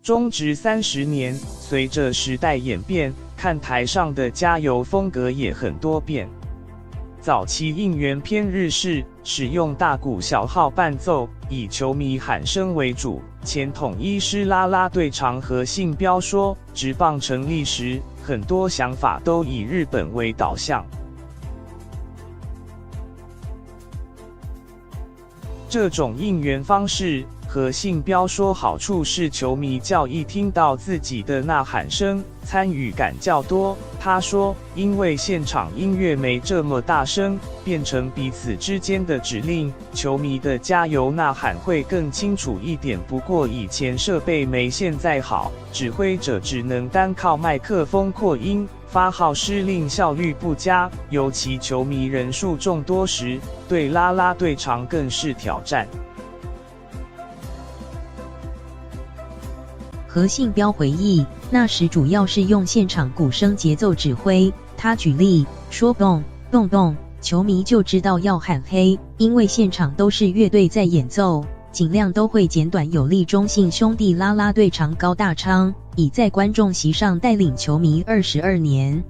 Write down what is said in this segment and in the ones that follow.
中职30年，随着时代演变，看台上的加油风格也很多变。早期应援偏日式，使用大鼓小号伴奏，以球迷喊声为主。前统一狮啦啦队长何信标说，职棒成立时，很多想法都以日本为导向。这种应援方式，何信标说好处是球迷较易听到自己的呐喊声，参与感较多。他说，因为现场音乐没这么大声，变成彼此之间的指令，球迷的加油呐喊会更清楚一点。不过以前设备没现在好，指挥者只能单靠麦克风扩音，发号施令效率不佳，尤其球迷人数众多时，对啦啦队长更是挑战。何信标回忆，那时主要是用现场鼓声节奏指挥。他举例说，蹦蹦蹦，球迷就知道要喊黑，因为现场都是乐队在演奏，尽量都会简短有力。中信兄弟啦啦队长高大昌已在观众席上带领球迷22年。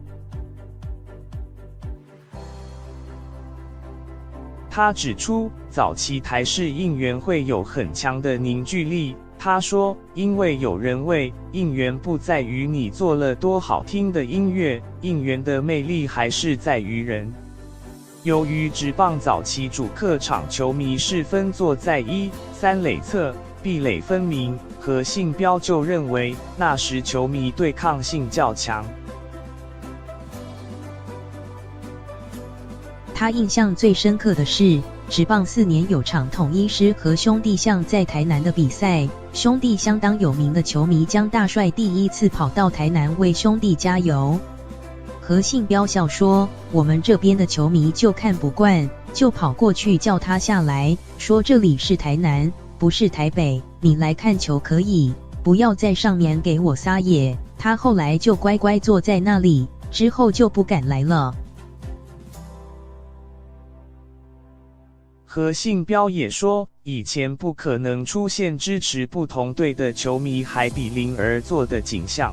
他指出，早期台式应援会有很强的凝聚力。他说，因为有人为应援不在于你做了多好听的音乐，应援的魅力还是在于人。由于职棒早期主客场球迷是分坐在1、3垒侧，壁垒分明，何信标就认为那时球迷对抗性较强。他印象最深刻的是，职棒4年有场统一狮和兄弟象在台南的比赛，兄弟相当有名的球迷江大帅第一次跑到台南为兄弟加油。何信标笑说，我们这边的球迷就看不惯，就跑过去叫他下来，说这里是台南，不是台北，你来看球可以，不要在上面给我撒野。他后来就乖乖坐在那里，之后就不敢来了。何信标也说，以前不可能出现支持不同队的球迷还比邻而坐的景象。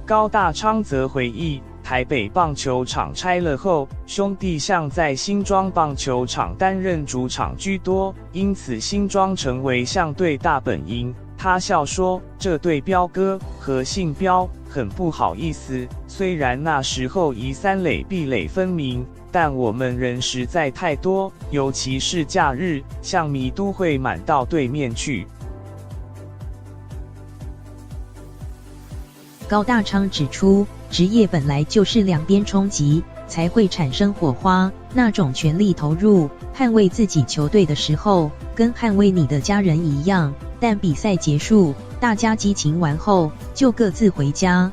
高大昌则回忆，台北棒球场拆了后，兄弟象在新庄棒球场担任主场居多，因此新庄成为象队大本营。他笑说，这对标哥何信标很不好意思，虽然那时候以3垒壁垒分明，但我们人实在太多，尤其是假日，象迷都会满到对面去。高大昌指出，职业本来就是两边冲击，才会产生火花。那种全力投入，捍卫自己球队的时候，跟捍卫你的家人一样。但比赛结束，大家激情完后，就各自回家。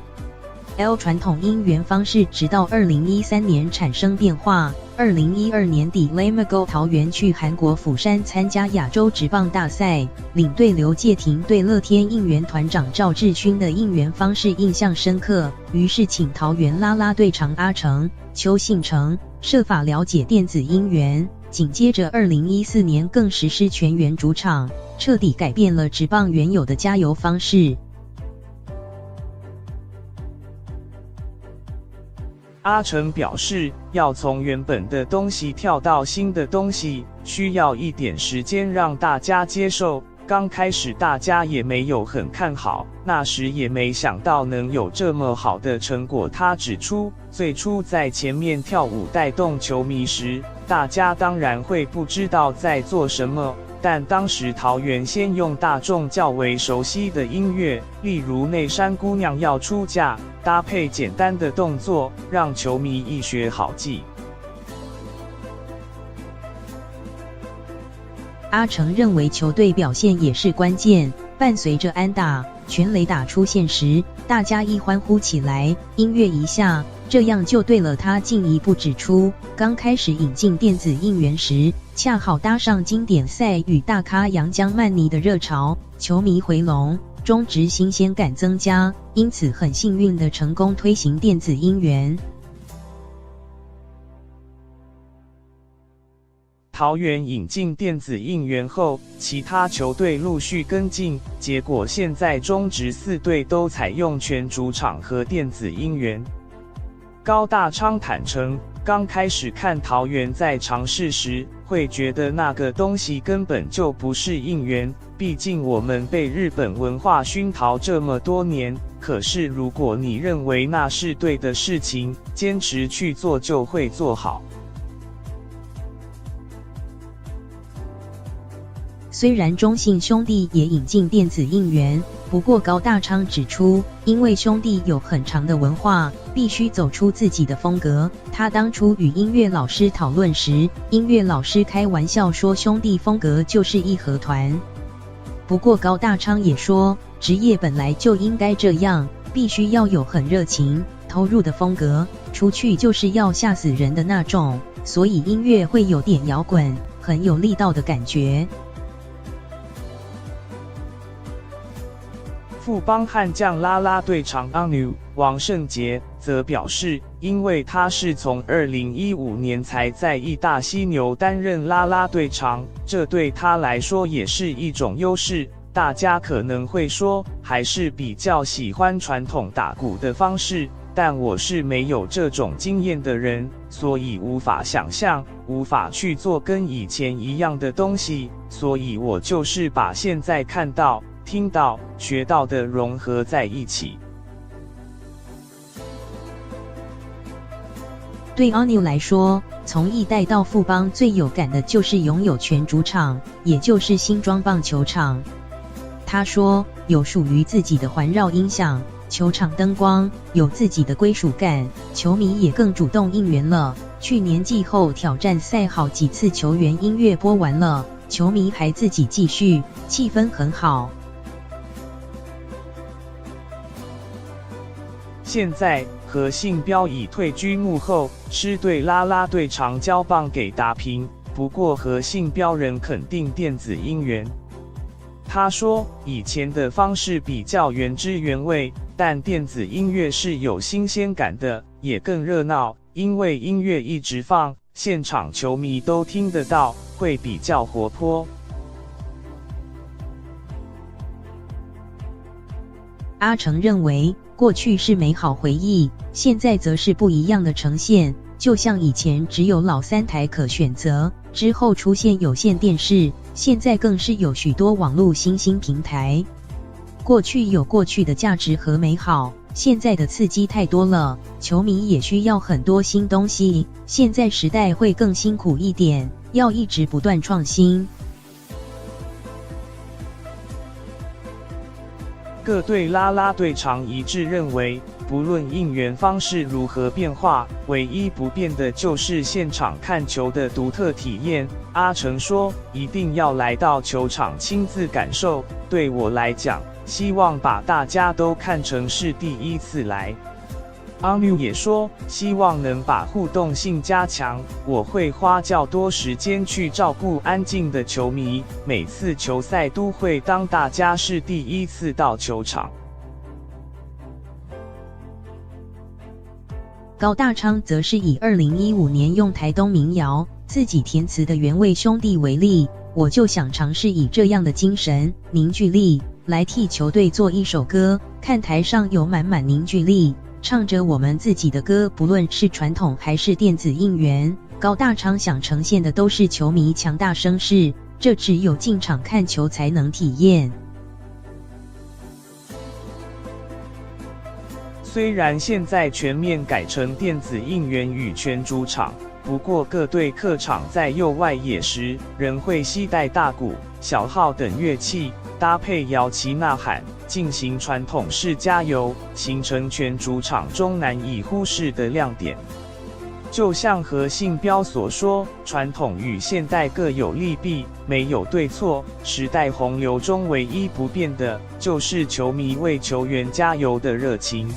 传统应援方式直到2013年产生变化。2012年底 ，Lamago 桃园去韩国釜山参加亚洲职棒大赛，领队刘介廷对乐天应援团长赵志勋的应援方式印象深刻，于是请桃园啦啦队长阿成、邱信成设法了解电子应援。紧接着2014年更实施全员主场，彻底改变了职棒原有的加油方式。阿成表示，要从原本的东西跳到新的东西，需要一点时间让大家接受。刚开始大家也没有很看好，那时也没想到能有这么好的成果。他指出，最初在前面跳舞带动球迷时，大家当然会不知道在做什么，但当时桃园先用大众较为熟悉的音乐，例如内山姑娘要出嫁，搭配简单的动作，让球迷一学好记。阿成认为球队表现也是关键，伴随着安打、全垒打出现时，大家一欢呼起来，音乐一下，这样就对了。他进一步指出，刚开始引进电子应援时，恰好搭上经典赛与大咖阳江曼尼的热潮，球迷回笼，中职新鲜感增加，因此很幸运的成功推行电子应援。桃园引进电子应援后，其他球队陆续跟进，结果现在中职4队都采用全主场和电子应援。高大昌坦诚，刚开始看桃园在尝试时，会觉得那个东西根本就不是应援，毕竟我们被日本文化熏陶这么多年。可是如果你认为那是对的事情，坚持去做就会做好。虽然中信兄弟也引进电子应援，不过高大昌指出，因为兄弟有很长的文化，必须走出自己的风格。他当初与音乐老师讨论时，音乐老师开玩笑说兄弟风格就是义和团。不过高大昌也说，职业本来就应该这样，必须要有很热情、投入的风格，出去就是要吓死人的那种，所以音乐会有点摇滚，很有力道的感觉。富邦悍将啦啦队长阿牛王胜杰则表示，因为他是从2015年才在义大犀牛担任啦啦队长，这对他来说也是一种优势。大家可能会说，还是比较喜欢传统打鼓的方式，但我是没有这种经验的人，所以无法想象，无法去做跟以前一样的东西，所以我就是把现在看到、听到、学到的融合在一起。对阿牛来说，从义代到富邦最有感的就是拥有全主场，也就是新庄棒球场。他说，有属于自己的环绕音响，球场灯光，有自己的归属感，球迷也更主动应援了。去年季后挑战赛好几次球员音乐播完了，球迷还自己继续，气氛很好。现在何信标已退居幕后，狮队啦啦队长交棒给达平，不过何信标仍肯定电子音源。他说，以前的方式比较原汁原味，但电子音乐是有新鲜感的，也更热闹，因为音乐一直放，现场球迷都听得到，会比较活泼。阿成认为，过去是美好回忆，现在则是不一样的呈现，就像以前只有老3台可选择，之后出现有线电视，现在更是有许多网络新兴平台。过去有过去的价值和美好，现在的刺激太多了，球迷也需要很多新东西，现在时代会更辛苦一点，要一直不断创新。各队啦啦队长一致认为，不论应援方式如何变化，唯一不变的就是现场看球的独特体验。阿成说，一定要来到球场亲自感受，对我来讲，希望把大家都看成是第一次来。阿牛也说，希望能把互动性加强，我会花较多时间去照顾安静的球迷，每次球赛都会当大家是第一次到球场。高大昌则是以2015年用台东民谣自己填词的原味兄弟为例，我就想尝试以这样的精神、凝聚力来替球队做一首歌，看台上有满满凝聚力，唱着我们自己的歌，不论是传统还是电子应援，高大昌想呈现的都是球迷强大声势，这只有进场看球才能体验。虽然现在全面改成电子应援与全主场，不过各队客场在右外野时，仍会携带大鼓、小号等乐器，搭配摇旗呐喊，进行传统式加油，形成全主场中难以忽视的亮点。就像何信标所说，传统与现代各有利弊，没有对错，时代洪流中唯一不变的，就是球迷为球员加油的热情。